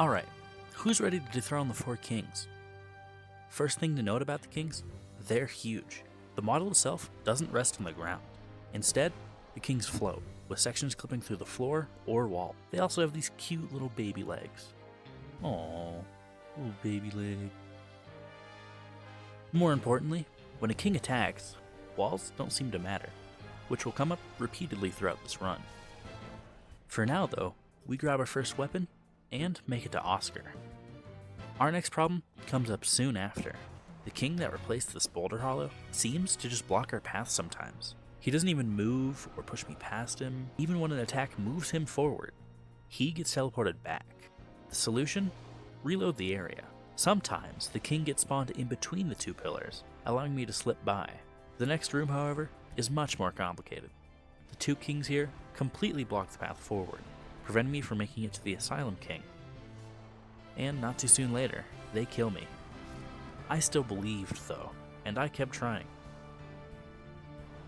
Alright, who's ready to dethrone the four kings? First thing to note about the kings, they're huge. The model itself doesn't rest on the ground. Instead, the kings float, with sections clipping through the floor or wall. They also have these cute little baby legs. Aww, little baby leg. More importantly, when a king attacks, walls don't seem to matter, which will come up repeatedly throughout this run. For now though, we grab our first weapon and make it to Oscar. Our next problem comes up soon after. The king that replaced this boulder hollow seems to just block our path sometimes. He doesn't even move or push me past him. Even when an attack moves him forward, he gets teleported back. The solution? Reload the area. Sometimes the king gets spawned in between the two pillars, allowing me to slip by. The next room, however, is much more complicated. The two kings here completely block the path forward, preventing me from making it to the asylum king. And not too soon later, they kill me. I still believed though, and I kept trying.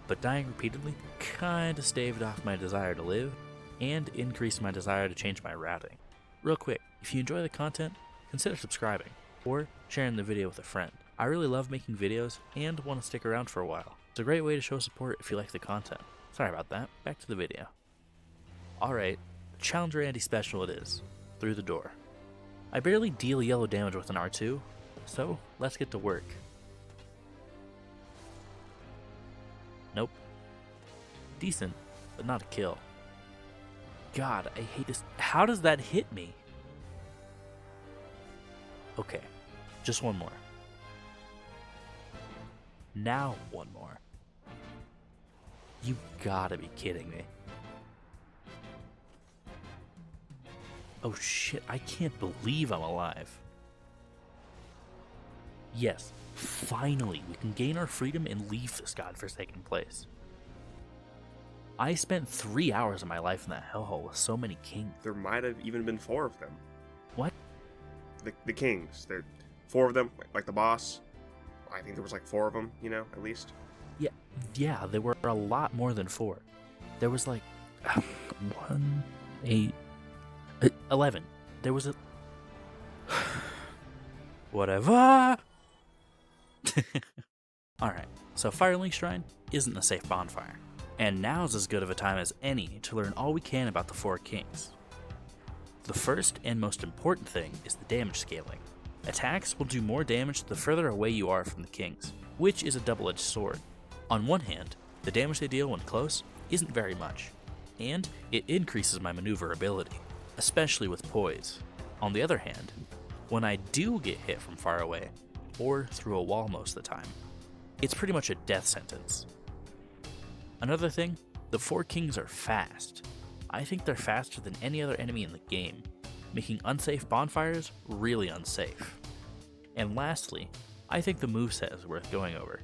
But dying repeatedly kinda staved off my desire to live, and increased my desire to change my routing. Real quick, if you enjoy the content, consider subscribing, or sharing the video with a friend. I really love making videos, and want to stick around for a while. It's a great way to show support if you like the content. Sorry about that, back to the video. Alright, Challenger anti-special it is, through the door. I barely deal yellow damage with an R2, so let's get to work. Nope. Decent, but not a kill. God, I hate this. How does that hit me? Okay, just one more. Now one more. You gotta be kidding me. Oh shit, I can't believe I'm alive. Yes, finally, we can gain our freedom and leave this godforsaken place. I spent 3 hours of my life in that hellhole with so many kings. There might have even been 4 of them. What? The kings. There, 4 of them, like the boss. I think there was like 4 of them, you know, at least. Yeah, there were a lot more than 4. There was like 1, 8, 11. There was a... Whatever! Alright, so Firelink Shrine isn't a safe bonfire, and now's as good of a time as any to learn all we can about the 4 kings. The first and most important thing is the damage scaling. Attacks will do more damage the further away you are from the kings, which is a double-edged sword. On one hand, the damage they deal when close isn't very much, and it increases my maneuverability, especially with poise. On the other hand, when I do get hit from far away, or through a wall most of the time, it's pretty much a death sentence. Another thing, the 4 kings are fast. I think they're faster than any other enemy in the game, making unsafe bonfires really unsafe. And lastly, I think the moveset is worth going over.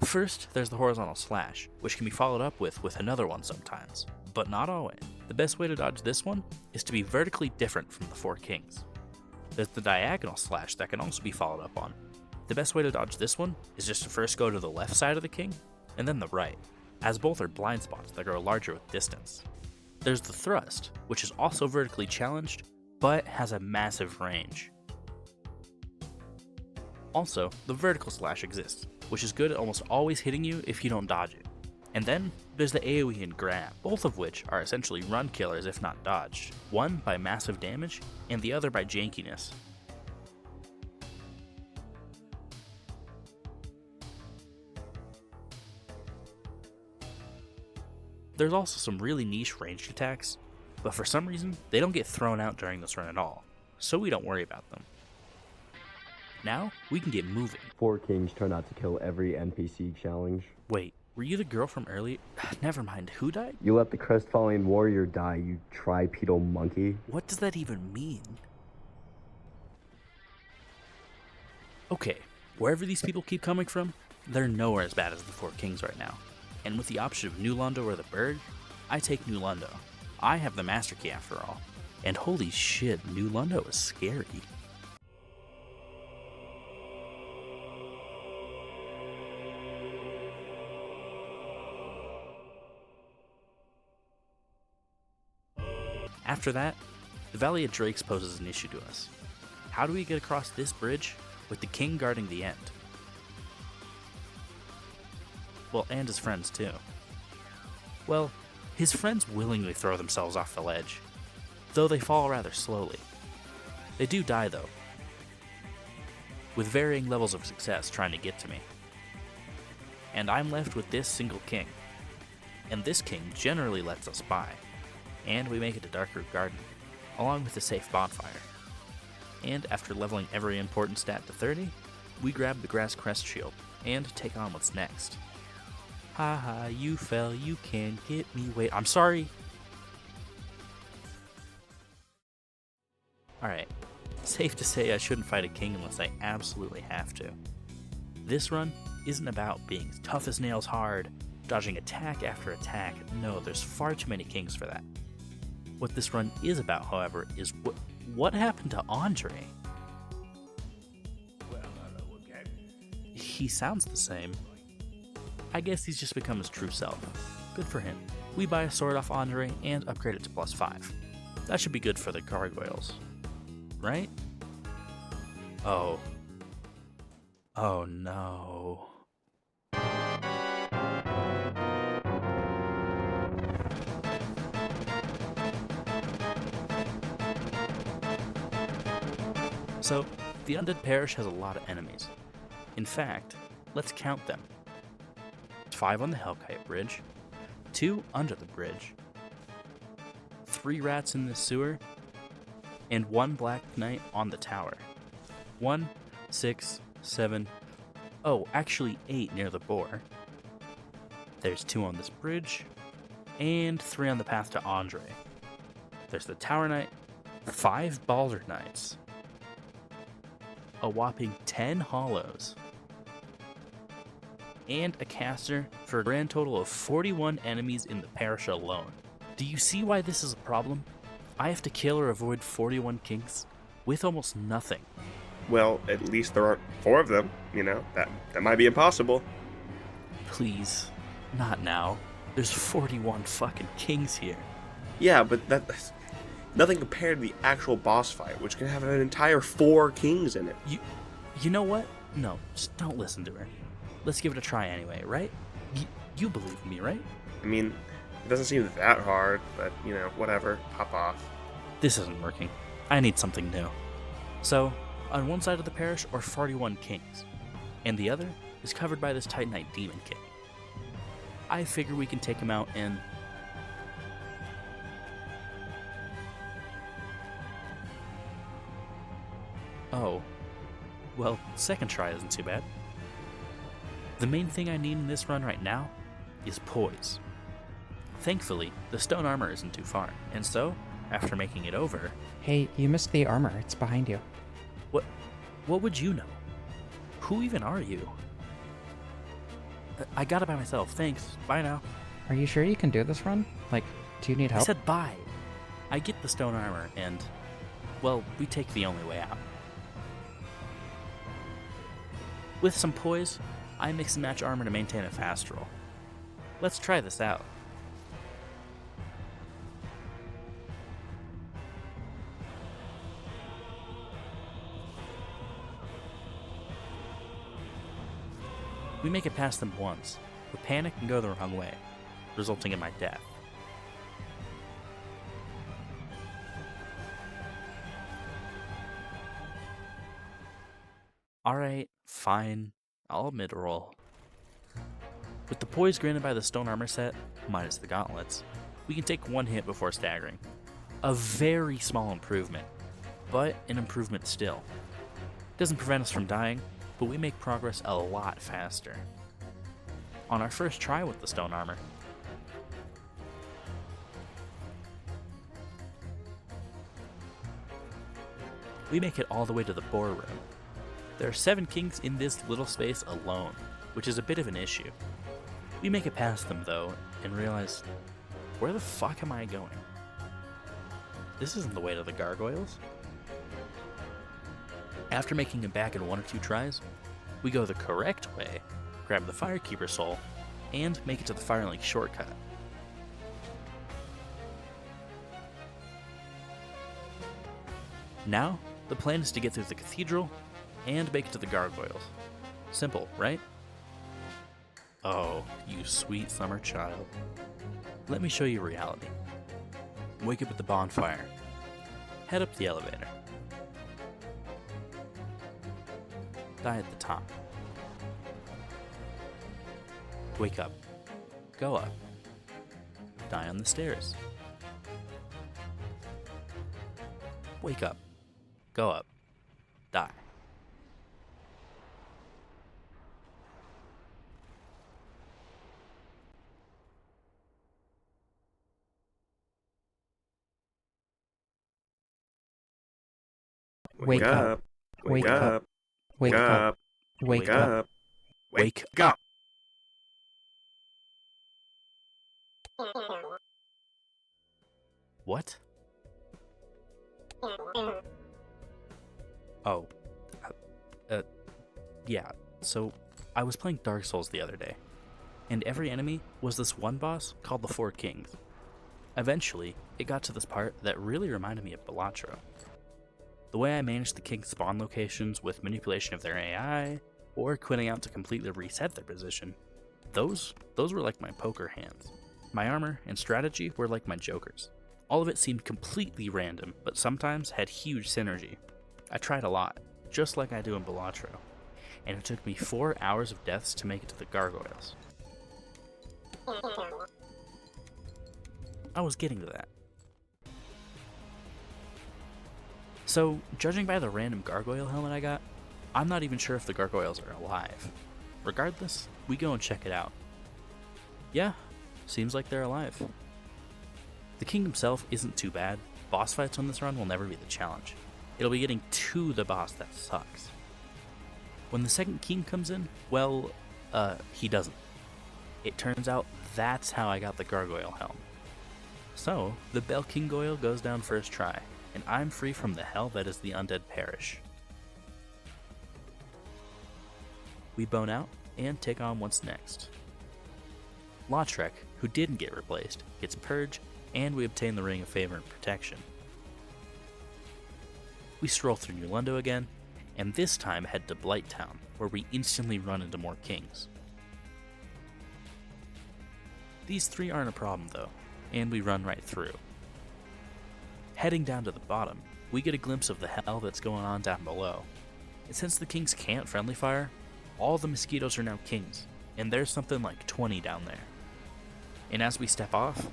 First, there's the horizontal slash, which can be followed up with another one sometimes, but not always. The best way to dodge this one is to be vertically different from the 4 kings. There's the diagonal slash that can also be followed up on. The best way to dodge this one is just to first go to the left side of the king, and then the right, as both are blind spots that grow larger with distance. There's the thrust, which is also vertically challenged, but has a massive range. Also, the vertical slash exists, which is good at almost always hitting you if you don't dodge it. And then, there's the AoE and grab, both of which are essentially run killers if not dodged, one by massive damage, and the other by jankiness. There's also some really niche ranged attacks, but for some reason, they don't get thrown out during this run at all, so we don't worry about them. Now, we can get moving. 4 kings try not to kill every NPC challenge. Wait, were you the girl from earlier? Never mind, who died? You let the crestfallen warrior die, you tripedal monkey. What does that even mean? Okay, wherever these people keep coming from, they're nowhere as bad as the 4 kings right now. And with the option of New Londo or the bird, I take New Londo. I have the master key after all. And holy shit, New Londo is scary. After that, The Valley of Drakes poses an issue to us. How do we get across this bridge with the king guarding the end? Well, and his friends too. Well, his friends willingly throw themselves off the ledge, though they fall rather slowly. They do die though, with varying levels of success trying to get to me. And I'm left with this single king. And this king generally lets us by, and we make it to Darkroot Garden, along with a safe bonfire. And after leveling every important stat to 30, we grab the Grass Crest Shield, and take on what's next. Haha, you fell, you can't get me, wait, I'm sorry! Alright, safe to say I shouldn't fight a king unless I absolutely have to. This run isn't about being tough as nails hard, dodging attack after attack. No, there's far too many kings for that. What this run is about, however, is what happened to Andre? Well, hello again. He sounds the same. I guess he's just become his true self. Good for him. We buy a sword off Andre and upgrade it to +5. That should be good for the gargoyles. Right? Oh. Oh no. So, the undead parish has a lot of enemies. In fact, let's count them. 5 on the Hellkite Bridge, 2 under the bridge, 3 rats in the sewer, and 1 black knight on the tower. 1, 6, 7, oh, actually 8 near the boar. There's 2 on this bridge, and 3 on the path to Andre. There's the Tower Knight, 5 Balder Knights, a whopping 10 Hollows, and a caster for a grand total of 41 enemies in the parish alone. Do you see why this is a problem? I have to kill or avoid 41 kings with almost nothing. Well, at least there aren't 4 of them, you know? That might be impossible. Please, not now. There's 41 fucking kings here. Yeah, but that's nothing compared to the actual boss fight, which can have an entire 4 kings in it. You know what? No, just don't listen to her. Let's give it a try anyway, right? You believe in me, right? I mean, it doesn't seem that hard, but, you know, whatever. Pop off. This isn't working. I need something new. So, on one side of the parish are 41 kings, and the other is covered by this Titanite Demon King. I figure we can take him out in... Oh. Well, second try isn't too bad. The main thing I need in this run right now is poise. Thankfully, the stone armor isn't too far, and so, after making it over... Hey, you missed the armor. It's behind you. What would you know? Who even are you? I got it by myself, thanks. Bye now. Are you sure you can do this run? Like, do you need I help? said bye. I get the stone armor, and... well, we take the only way out. With some poise, I mix and match armor to maintain a fast roll. Let's try this out. We make it past them once, but panic and go the wrong way, resulting in my death. Alright, fine, I'll mid-roll. With the poise granted by the stone armor set, minus the gauntlets, we can take 1 hit before staggering. A very small improvement, but an improvement still. Doesn't prevent us from dying, but we make progress a lot faster. On our first try with the stone armor, we make it all the way to the boar room. There are 7 kings in this little space alone, which is a bit of an issue. We make it past them though, and realize, where the fuck am I going? This isn't the way to the gargoyles. After making it back in 1 or 2 tries, we go the correct way, grab the Firekeeper soul, and make it to the Firelink shortcut. Now, the plan is to get through the cathedral and make it to the gargoyles. Simple, right? Oh, you sweet summer child. Let me show you reality. Wake up at the bonfire. Head up the elevator. Die at the top. Wake up. Go up. Die on the stairs. Wake up. Go up. Die. Wake up. Wake up. Wake up. Wake up. Wake up. What? Oh. Yeah, so I was playing Dark Souls the other day, and every enemy was this one boss called the Four Kings. Eventually, it got to this part that really reminded me of Blighttown. The way I managed the king's spawn locations with manipulation of their AI, or quitting out to completely reset their position, those were like my poker hands. My armor and strategy were like my jokers. All of it seemed completely random, but sometimes had huge synergy. I tried a lot, just like I do in Blighttown, and it took me 4 hours of deaths to make it to the gargoyles. I was getting to that. So, judging by the random gargoyle helmet I got, I'm not even sure if the gargoyles are alive. Regardless, we go and check it out. Yeah, seems like they're alive. The king himself isn't too bad. Boss fights on this run will never be the challenge. It'll be getting to the boss that sucks. When the second king comes in, well, he doesn't. It turns out that's how I got the gargoyle helm. So, the Bell King Goyle goes down first try, and I'm free from the hell that is the undead parish. We bone out and take on what's next. Lautrec, who didn't get replaced, gets purged, and we obtain the Ring of Favor and Protection. We stroll through New Londo again, and this time head to Blighttown, where we instantly run into more kings. These three aren't a problem though, and we run right through. Heading down to the bottom, we get a glimpse of the hell that's going on down below. And since the kings can't friendly fire, all the mosquitoes are now kings, and there's something like 20 down there. And as we step off,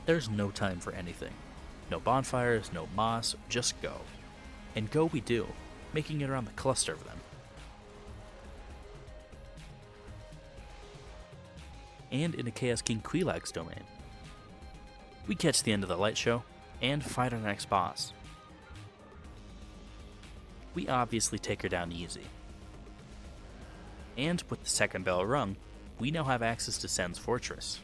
there's no time for anything. No bonfires, no moss, just go. And go we do, making it around the cluster of them. And in a Chaos King Quilag's domain. We catch the end of the light show, and fight our next boss. We obviously take her down easy. And with the second bell rung, we now have access to Sen's fortress.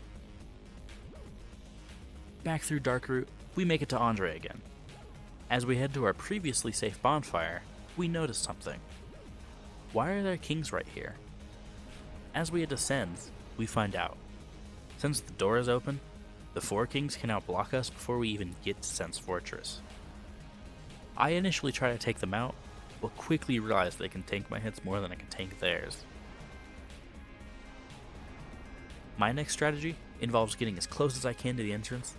Back through Darkroot, we make it to Andre again. As we head to our previously safe bonfire, we notice something. Why are there kings right here? As we head to Sen's, we find out. Since the door is open, the four kings can outblock us before we even get to Sen's fortress. I initially try to take them out, but quickly realize they can tank my hits more than I can tank theirs. My next strategy involves getting as close as I can to the entrance,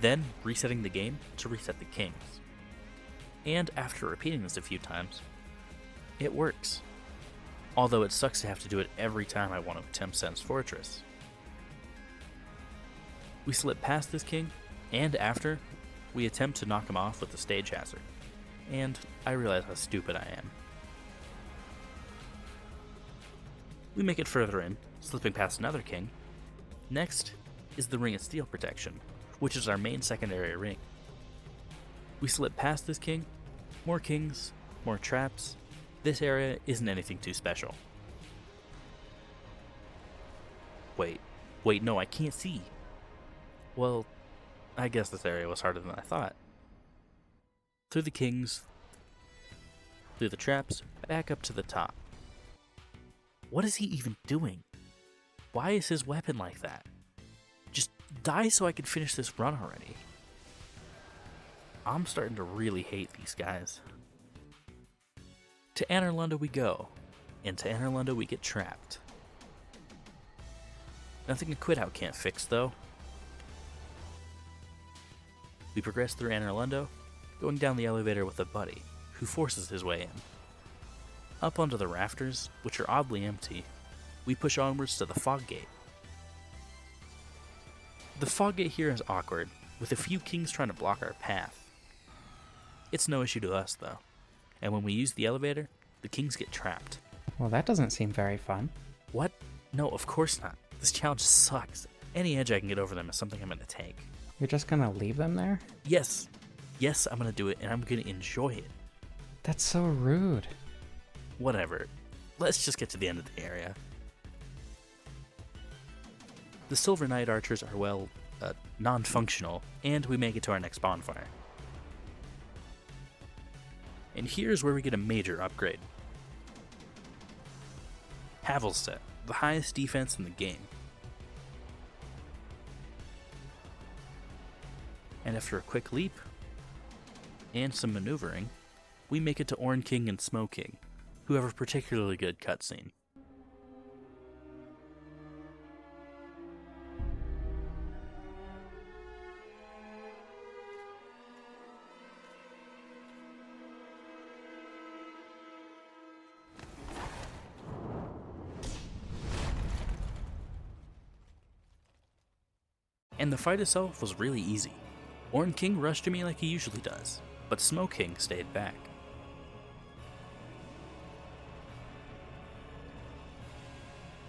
then resetting the game to reset the kings. And after repeating this a few times, it works. Although it sucks to have to do it every time I want to attempt Sen's fortress. We slip past this king, and after, we attempt to knock him off with the stage hazard. And I realize how stupid I am. We make it further in, slipping past another king. Next is the Ring of Steel Protection, which is our main secondary ring. We slip past this king, more kings, more traps. This area isn't anything too special. Wait, no, I can't see. Well, I guess this area was harder than I thought. Through the kings, through the traps, back up to the top. What is he even doing? Why is his weapon like that? Just die so I can finish this run already. I'm starting to really hate these guys. To Anor Londo we go, and to Anor Londo we get trapped. Nothing a quit out can't fix, though. We progress through Anor Londo, going down the elevator with a buddy, who forces his way in. Up onto the rafters, which are oddly empty, we push onwards to the fog gate. The fog gate here is awkward, with a few kings trying to block our path. It's no issue to us, though, and when we use the elevator, the kings get trapped. Well, that doesn't seem very fun. What? No, of course not. This challenge sucks. Any edge I can get over them is something I'm gonna take. You're just gonna leave them there? Yes, I'm gonna do it, and I'm gonna enjoy it. That's so rude. Whatever. Let's just get to the end of the area. The Silver Knight archers are, well, non-functional, and we make it to our next bonfire. And here's where we get a major upgrade. Havel's set, the highest defense in the game. And after a quick leap, and some maneuvering, we make it to Orn King and Smoke King, who have a particularly good cutscene. And the fight itself was really easy. Orn King rushed to me like he usually does, but Smoke King stayed back.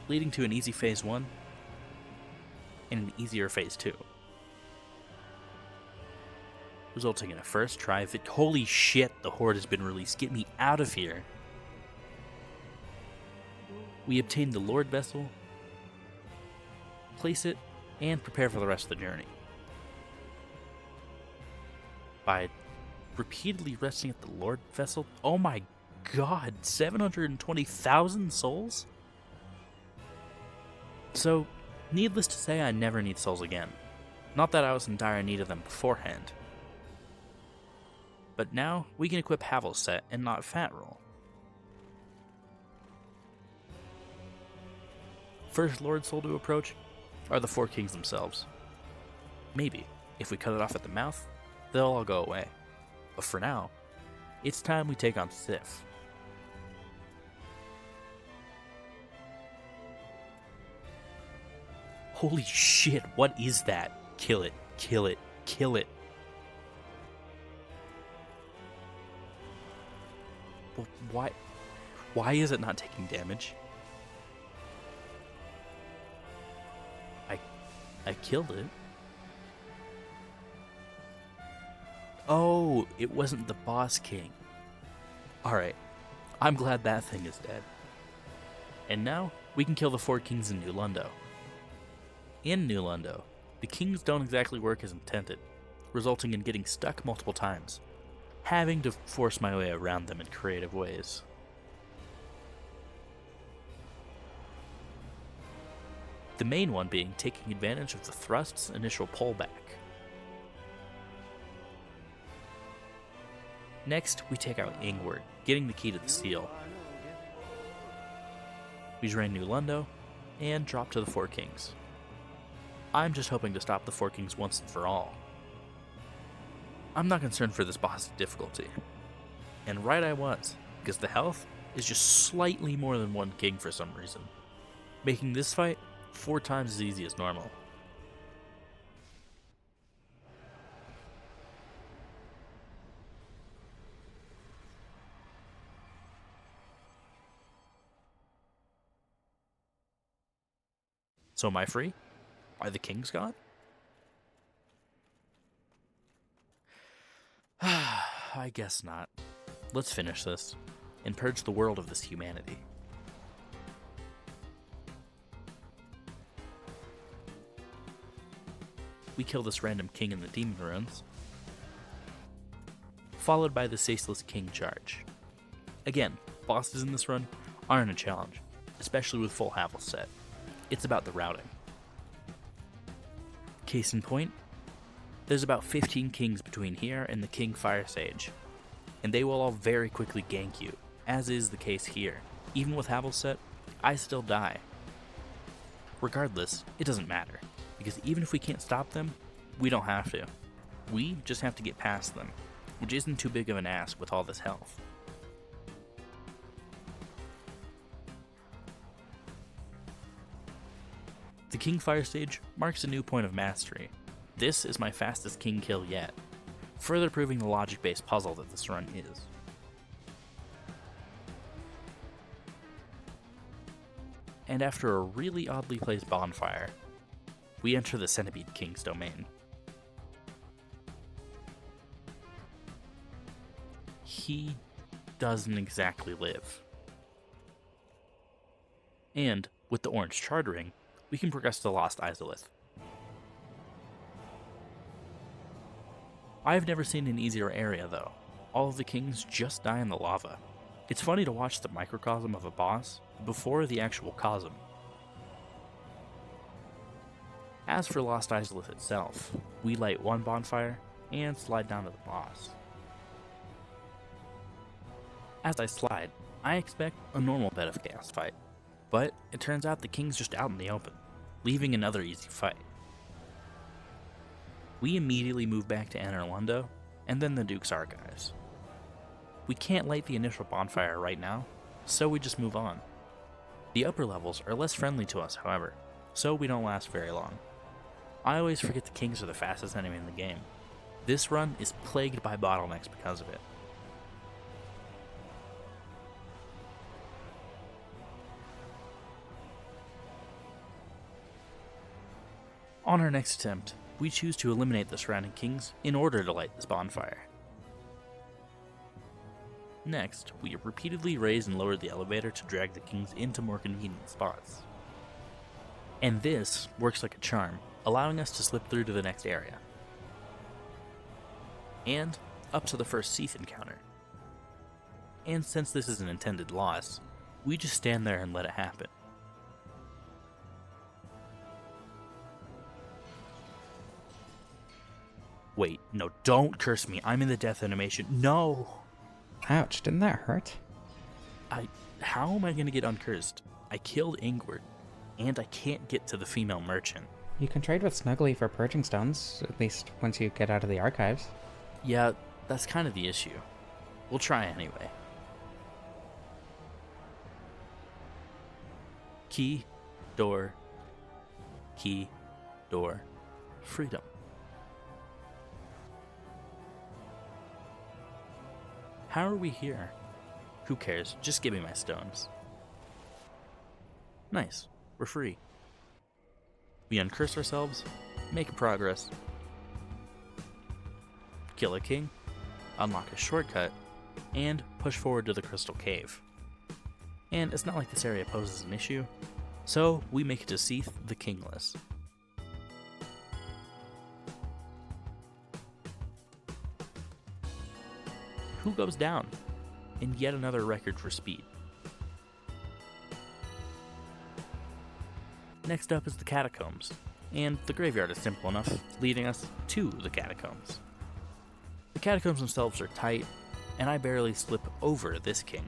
Leading to an easy phase 1 and an easier phase 2. Resulting in a first try holy shit, the horde has been released, get me out of here. We obtain the Lord Vessel, place it, and prepare for the rest of the journey. By repeatedly resting at the Lord Vessel, oh my god, 720,000 souls? So, needless to say, I never need souls again. Not that I was in dire need of them beforehand. But now, we can equip Havel's set and not Fat Roll. First Lord Soul to approach are the 4 kings themselves. Maybe, if we cut it off at the mouth, they'll all go away. But for now, it's time we take on Seath. Holy shit, what is that? Kill it, kill it, kill it. Why is it not taking damage? I killed it. Oh, it wasn't the boss king. Alright, I'm glad that thing is dead. And now, we can kill the 4 kings in New Londo. In New Londo, the kings don't exactly work as intended, resulting in getting stuck multiple times, having to force my way around them in creative ways. The main one being taking advantage of the thrust's initial pullback. Next, we take out Ingward, getting the key to the seal. We drain New Londo, and drop to the 4 kings. I'm just hoping to stop the 4 kings once and for all. I'm not concerned for this boss difficulty. And right I was, because the health is just slightly more than 1 king for some reason, making this fight 4 times as easy as normal. So am I free? Are the kings gone? I guess not. Let's finish this, and purge the world of this humanity. We kill this random king in the demon ruins, followed by the Faceless King charge. Again, bosses in this run aren't a challenge, especially with full Havel set. It's about the routing. Case in point, There's about 15 kings between here and the King Fire Sage, and they will all very quickly gank you, as is the case here. Even with Havel set, I still die. Regardless, it doesn't matter, because even if we can't stop them, we don't have to. We just have to get past them, which isn't too big of an ask with all this health. The King Fire Stage marks a new point of mastery. This is my fastest king kill yet, further proving the logic-based puzzle that this run is. And after a really oddly placed bonfire, we enter the Centipede King's domain. He doesn't exactly live. And with the orange chartering, we can progress to the Lost Izalith. I've never seen an easier area though. All of the kings just die in the lava. It's funny to watch the microcosm of a boss before the actual cosm. As for Lost Izalith itself, we light one bonfire and slide down to the boss. As I slide, I expect a normal bed of chaos fight, but it turns out the king's just out in the open, leaving another easy fight. We immediately move back to Anor Londo, and then the Duke's Archives. We can't light the initial bonfire right now, so we just move on. The upper levels are less friendly to us, however, so we don't last very long. I always forget the kings are the fastest enemy in the game. This run is plagued by bottlenecks because of it. On our next attempt, we choose to eliminate the surrounding kings in order to light this bonfire. Next, we repeatedly raise and lower the elevator to drag the kings into more convenient spots. And this works like a charm, allowing us to slip through to the next area. And up to the first Seath encounter. And since this is an intended loss, we just stand there and let it happen. Wait, no, don't curse me. I'm in the death animation. No! Ouch, didn't that hurt? How am I gonna get uncursed? I killed Ingward, and I can't get to the female merchant. You can trade with Snuggly for purging stones, at least once you get out of the archives. Yeah, that's kind of the issue. We'll try anyway. Key, door, freedom. How are we here? Who cares? Just give me my stones. Nice. We're free. We uncurse ourselves, make progress, kill a king, unlock a shortcut, and push forward to the Crystal Cave. And it's not like this area poses an issue, so we make it to Seath the Kingless. Who goes down? And yet another record for speed. Next up is the Catacombs, and the graveyard is simple enough, leading us to the Catacombs. The Catacombs themselves are tight, and I barely slip over this king.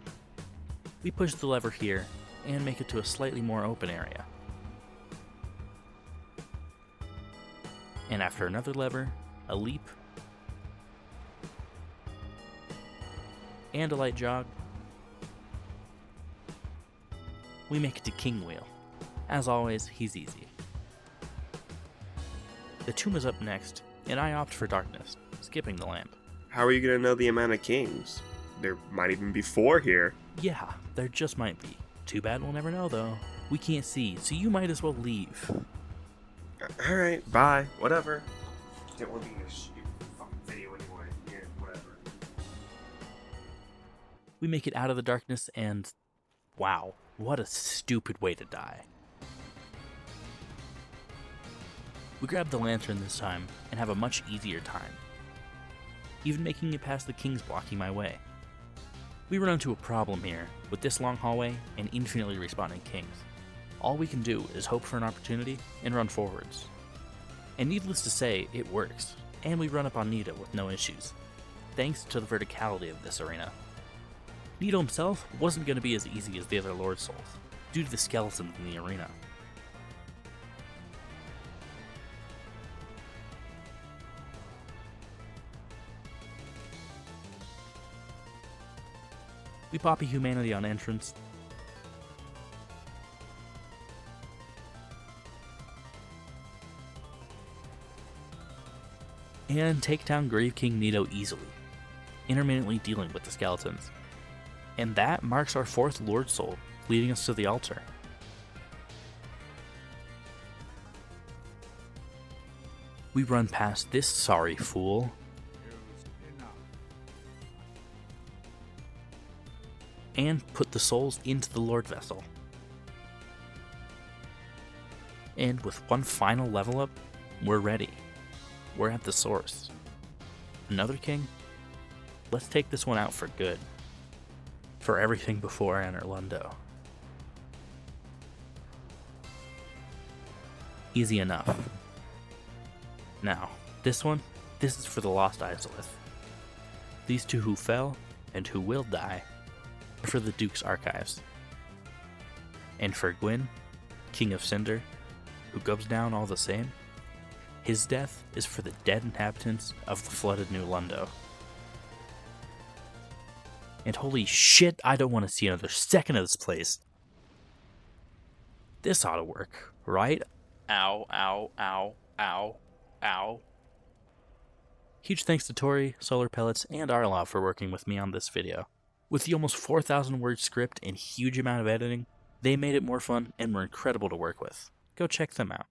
We push the lever here, and make it to a slightly more open area. And after another lever, a leap, and a light jog, we make it to King Wheel. As always, he's easy. The tomb is up next, and I opt for darkness, skipping the lamp. How are you going to know the amount of kings? There might even be 4 here. Yeah, there just might be. Too bad we'll never know though. We can't see, so you might as well leave. Alright, bye. Whatever. Didn't want to be in this stupid fucking video anyway. Yeah, whatever. We make it out of the darkness and... wow, what a stupid way to die. We grab the lantern this time and have a much easier time, even making it past the kings blocking my way. We run into a problem here with this long hallway and infinitely respawning kings. All we can do is hope for an opportunity and run forwards. And needless to say, it works. and we run up on Nito with no issues, thanks to the verticality of this arena. Nito himself wasn't going to be as easy as the other Lord Souls, due to the skeletons in the arena. We pop a humanity on entrance, and take down Grave King Nito easily, intermittently dealing with the skeletons. And that marks our 4th Lord Soul, leading us to the altar. We run past this sorry fool, and put the souls into the Lord Vessel. And with one final level up, we're ready. We're at the source. Another king? Let's take this one out for good. For everything before Anor Londo. Easy enough. Now, this is for the lost izalith. These 2 who fell, and who will die, are for the Duke's archives. And for Gwyn, King of Cinder, who goes down all the same, his death is for the dead inhabitants of the flooded New Londo. And holy shit, I don't want to see another second of this place. This ought to work, right? Ow, ow, ow, ow, ow. Huge thanks to Tori, Solar Pellets, and Arlav for working with me on this video. With the almost 4,000 word script and huge amount of editing, they made it more fun and were incredible to work with. Go check them out.